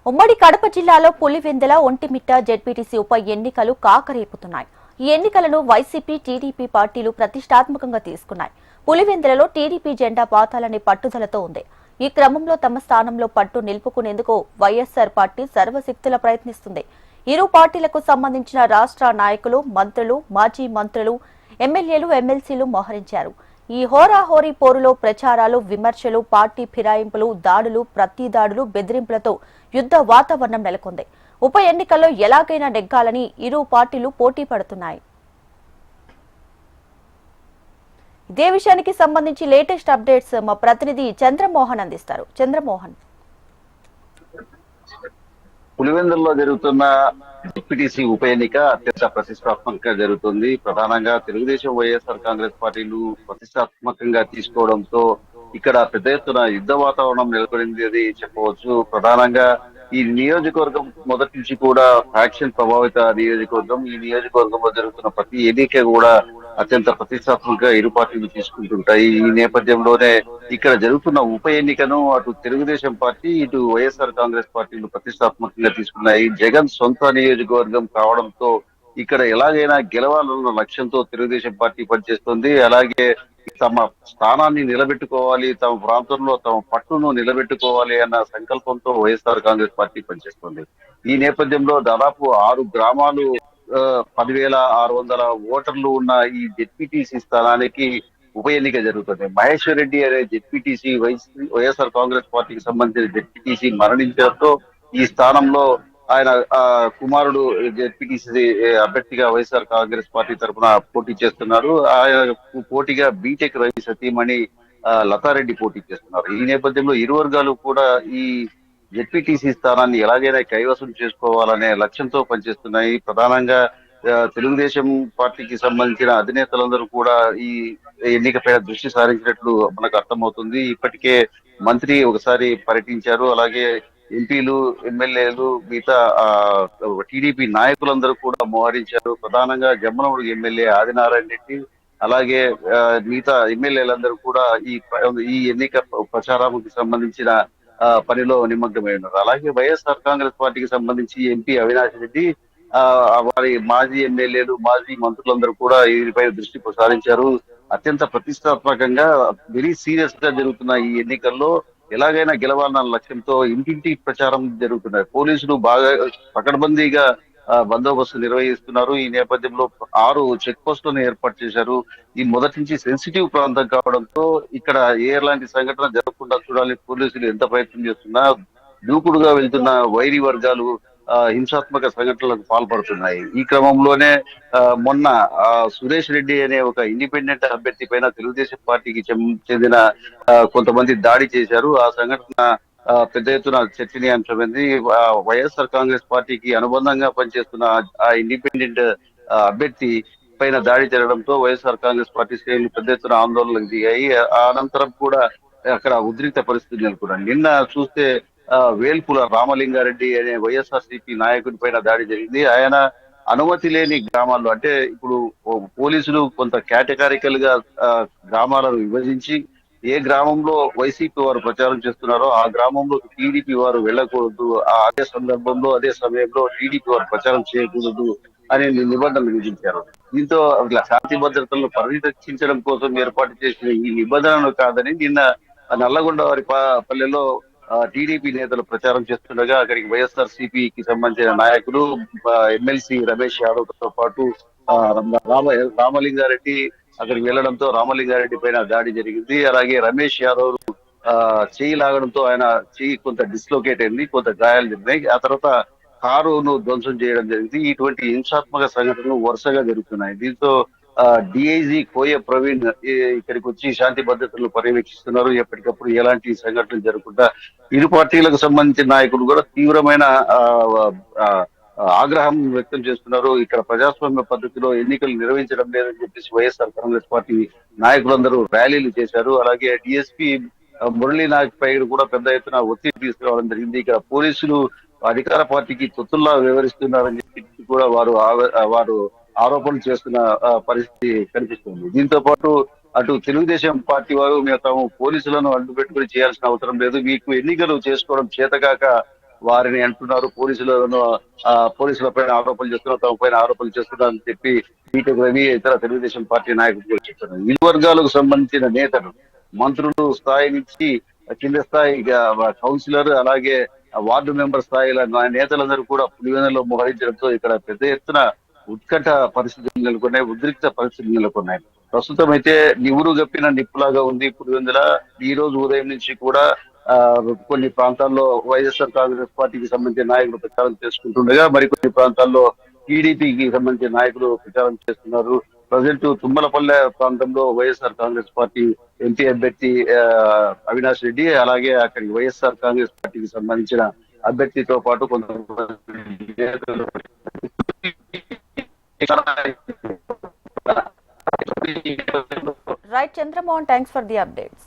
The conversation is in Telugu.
ఉమ్మడి కడప జిల్లాలో పులివెందుల ఒంటిమిట్ట జెడ్పీటీసీ ఉప ఎన్నికలు కాకరేపుతున్నాయి. ఈ ఎన్నికలను వైసీపీ, టీడీపీ పార్టీలు ప్రతిష్టాత్మకంగా తీసుకున్నాయి. పులివెందులలో టీడీపీ జెండా పాతాలని పట్టుదలతో ఉంది. ఈ క్రమంలో తమ స్థానంలో పట్టు నిలుపుకునేందుకు వైఎస్ఆర్ పార్టీ సర్వశక్తుల ప్రయత్నిస్తుంది. ఇరు పార్టీలకు సంబంధించిన రాష్ట్ర నాయకులు, మంత్రులు, మాజీ మంత్రులు, ఎమ్మెల్యేలు, ఎమ్మెల్సీలు మోహరించారు. ఈ హోరాహోరీ పోరులో ప్రచారాలు, విమర్శలు, పార్టీ ఫిరాయింపులు, దాడులు, ప్రతిదాడులు, బెదిరింపులతో యుద్ధ వాతావరణం నెలకొంది. ఉప ఎన్నికల్లో ఎలాగైనా నెగ్గాలని ఇరు పార్టీలు పోటీ పడుతున్నాయి. ఇదే విషయానికి సంబంధించి లేటెస్ట్ అప్డేట్స్ మా ప్రతినిధి చంద్రమోహన్ అందిస్తారు. చంద్రమోహన్, పులివెందుల్లో జరుగుతున్న డిప్యూటీసీ ఉప ఎన్నిక అత్యంత ప్రతిష్టాత్మకంగా జరుగుతుంది. ప్రధానంగా తెలుగుదేశం, వైఎస్ఆర్ కాంగ్రెస్ పార్టీలు ప్రతిష్టాత్మకంగా తీసుకోవడంతో ఇక్కడ పెద్ద ఎత్తున యుద్ధ వాతావరణం నెలకొనింది అని చెప్పవచ్చు. ప్రధానంగా ఈ నియోజకవర్గం మొదటి నుంచి కూడా ఫ్యాక్షన్ ప్రభావిత నియోజకవర్గం. ఈ నియోజకవర్గంలో జరుగుతున్న ప్రతి ఎన్నిక కూడా అత్యంత ప్రతిష్టాత్మకంగా ఇరు పార్టీలు తీసుకుంటుంటాయి. ఈ నేపథ్యంలోనే ఇక్కడ జరుగుతున్న ఉప ఎన్నికను అటు తెలుగుదేశం పార్టీ, ఇటు వైఎస్ఆర్ కాంగ్రెస్ పార్టీలు ప్రతిష్టాత్మకంగా తీసుకున్నాయి. జగన్ సొంత నియోజకవర్గం కావడంతో ఇక్కడ ఎలాగైనా గెలవాలన్న లక్ష్యంతో తెలుగుదేశం పార్టీ పనిచేస్తుంది. అలాగే తమ స్థానాన్ని నిలబెట్టుకోవాలి, తమ ప్రాంతంలో తమ పట్టును నిలబెట్టుకోవాలి అన్న సంకల్పంతో వైఎస్ఆర్ కాంగ్రెస్ పార్టీ పనిచేస్తుంది. ఈ నేపథ్యంలో దాదాపు 6 గ్రామాలు, 10,600 ఓటర్లు ఉన్న ఈ జెడ్పీటీసీ స్థానానికి ఉప ఎన్నిక జరుగుతుంది. మహేశ్వర్ రెడ్డి అనే జెడ్పీటీసీ వైఎస్ఆర్ కాంగ్రెస్ పార్టీకి సంబంధించిన జెడ్పీటీసీ మరణించడంతో ఈ స్థానంలో ఆయన కుమారుడు జెడ్పీటీసీ అభ్యర్థిగా వైఎస్ఆర్ కాంగ్రెస్ పార్టీ తరఫున పోటీ చేస్తున్నారు. ఆయన పోటీగా బీటెక్ రవి సతీమణి లతారెడ్డి పోటీ చేస్తున్నారు. ఈ నేపథ్యంలో ఇరు వర్గాలు కూడా ఈ జెడ్పీటీసీ స్థానాన్ని ఎలాగైనా కైవసం చేసుకోవాలనే లక్ష్యంతో పనిచేస్తున్నాయి. ప్రధానంగా తెలుగుదేశం పార్టీకి సంబంధించిన అధినేతలందరూ కూడా ఈ ఎన్నికపై దృష్టి సారించినట్లు మనకు అర్థమవుతుంది. ఇప్పటికే మంత్రి ఒకసారి పర్యటించారు. అలాగే ఎంపీలు, ఎమ్మెల్యేలు, మిగతా టీడీపీ నాయకులందరూ కూడా మోహరించారు. ప్రధానంగా జమ్మలమడుగు ఎమ్మెల్యే ఆదినారాయణ రెడ్డి, అలాగే మిగతా ఎమ్మెల్యేలందరూ కూడా ఈ ఎన్నిక ప్రచారానికి సంబంధించిన పనిలో నిమగ్నమై ఉన్నారు. అలాగే వైఎస్ఆర్ కాంగ్రెస్ పార్టీకి సంబంధించి ఎంపీ అవినాష్ రెడ్డి, వారి మాజీ ఎమ్మెల్యేలు, మాజీ మంత్రులందరూ కూడా దీనిపై దృష్టి ప్రసారించారు. అత్యంత ప్రతిష్టాత్మకంగా వెరీ సీరియస్ గా జరుగుతున్న ఈ ఎన్నికల్లో ఎలాగైనా గెలవాలన్న లక్ష్యంతో ఇంటింటి ప్రచారం జరుగుతున్నాయి. పోలీసులు బాగా పకడ్బందీగా బందోబస్తు నిర్వహిస్తున్నారు. ఈ నేపథ్యంలో 6 చెక్ పోస్టులను ఏర్పాటు చేశారు. ఈ మొదటి నుంచి సెన్సిటివ్ ప్రాంతం కావడంతో ఇక్కడ ఎలాంటి సంఘటన జరగకుండా చూడాలని పోలీసులు ఎంత ప్రయత్నం చేస్తున్నా దూకుడుగా వెళ్తున్న వైరి వర్గాలు హింసాత్మక సంఘటనలకు పాల్పడుతున్నాయి. ఈ క్రమంలోనే మొన్న సురేష్ రెడ్డి అనే ఒక ఇండిపెండెంట్ అభ్యర్థి పైన తెలుగుదేశం పార్టీకి చెందిన కొంతమంది దాడి చేశారు. ఆ సంఘటన పెద్ద ఎత్తున చర్చనీయాంశమైంది. వైఎస్ఆర్ కాంగ్రెస్ పార్టీకి అనుబంధంగా పనిచేస్తున్న ఆ ఇండిపెండెంట్ అభ్యర్థి పైన దాడి జరగడంతో వైఎస్ఆర్ కాంగ్రెస్ పార్టీ శ్రేణులు పెద్ద ఎత్తున ఆందోళనకు దిగాయి. ఆ అనంతరం కూడా అక్కడ ఉద్రిక్త పరిస్థితి నెలకొన్నాయి. నిన్న చూస్తే వేల్పుల రామలింగారెడ్డి అనే వైఎస్ఆర్సీపీ నాయకుడి పైన దాడి జరిగింది. ఆయన అనుమతి లేని గ్రామాల్లో, అంటే ఇప్పుడు పోలీసులు కొంత కేటగారికల్ గా గ్రామాలను విభజించి ఏ గ్రామంలో వైసీపీ వారు ప్రచారం చేస్తున్నారో ఆ గ్రామంలో టీడీపీ వారు వెళ్ళకూడదు, అదే సందర్భంలో అదే సమయంలో టీడీపీ వారు ప్రచారం చేయకూడదు అనే నిబంధనలు విధించారు. దీంతో శాంతి భద్రతలను పరిరక్షించడం కోసం ఏర్పాటు చేసిన ఈ నిబంధనలు కాదని నిన్న నల్లగొండ వారి పల్లెలో టీడీపీ నేతలు ప్రచారం చేస్తుండగా అక్కడికి వైఎస్ఆర్ సిపికి సంబంధించిన నాయకులు, ఎమ్మెల్సీ రమేష్ యాదవ్ తో పాటు రామలింగారెడ్డి అక్కడికి వెళ్లడంతో రామలింగారెడ్డి పైన దాడి జరిగింది. అలాగే రమేష్ యాదవ్ చేయి లాగడంతో ఆయన చేయి కొంత డిస్లోకేట్ అయింది, కొంత గాయాలు జరిగినాయి. ఆ తర్వాత కారును ధ్వంసం చేయడం జరిగింది. ఇటువంటి హింసాత్మక సంఘటనలు వరుసగా జరుగుతున్నాయి. దీంతో డిఐజీ కోయ ప్రవీణ్ ఇక్కడికి వచ్చి శాంతి భద్రతలు పర్యవేక్షిస్తున్నారు. ఎప్పటికప్పుడు ఎలాంటి సంఘటనలు జరగకుండా ఇరు పార్టీలకు సంబంధించిన నాయకులు కూడా తీవ్రమైన ఆగ్రహం వ్యక్తం చేస్తున్నారు. ఇక్కడ ప్రజాస్వామ్య పద్ధతిలో ఎన్నికలు నిర్వహించడం లేదని చెప్పేసి వైఎస్ఆర్ కాంగ్రెస్ పార్టీ నాయకులందరూ ర్యాలీలు చేశారు. అలాగే డిఎస్పీ మురళీనాథ్ పై కూడా పెద్ద ఎత్తున ఒత్తిడి తీసుకురావడం జరిగింది. ఇక్కడ పోలీసులు అధికార పార్టీకి తొత్తుల్లా వ్యవహరిస్తున్నారని చెప్పి కూడా వారు ఆరోపణలు చేస్తున్న పరిస్థితి కనిపిస్తుంది. దీంతో పాటు అటు తెలుగుదేశం పార్టీ వారు మేము తాము పోలీసులను అడ్డు పెట్టుకుని చేయాల్సిన అవసరం లేదు, మీకు ఎన్నికలు చేసుకోవడం చేతకాక వారిని అంటున్నారు. పోలీసులను పోలీసుల పైన ఆరోపణలు చేస్తున్నారు, తమ పైన ఆరోపణలు చేస్తున్నారు అని చెప్పి ఈటెల రవి ఇతర తెలుగుదేశం పార్టీ నాయకులు కూడా చెప్తున్నారు. ఇరు వర్గాలకు సంబంధించిన నేతలు, మంత్రులు స్థాయి నుంచి కింద స్థాయి కౌన్సిలర్, అలాగే వార్డు మెంబర్ స్థాయిల నేతలందరూ కూడా పులివెందులలో మోహరించడంతో ఇక్కడ పెద్ద ఎత్తున ఉత్కంఠ పరిస్థితులు నెలకొన్నాయి, ఉద్రిక్త పరిస్థితులు నెలకొన్నాయి. ప్రస్తుతం అయితే నివురు గప్పిన నిప్పులాగా ఉంది పులివెందుల. ఈ రోజు ఉదయం నుంచి కూడా ఆ కొన్ని ప్రాంతాల్లో వైఎస్ఆర్ కాంగ్రెస్ పార్టీకి సంబంధించిన నాయకులు ప్రచారం చేసుకుంటుండగా, మరికొన్ని ప్రాంతాల్లో టీడీపీకి సంబంధించిన నాయకులు ప్రచారం చేస్తున్నారు. ప్రజెంట్ తుమ్మలపల్లె ప్రాంతంలో వైఎస్ఆర్ కాంగ్రెస్ పార్టీ ఎంపీ అభ్యర్థి అవినాష్ రెడ్డి, అలాగే అక్కడికి వైఎస్ఆర్ కాంగ్రెస్ పార్టీకి సంబంధించిన అభ్యర్థితో పాటు కొంతమంది నేతలు Right, Chandrammohan, thanks for the updates.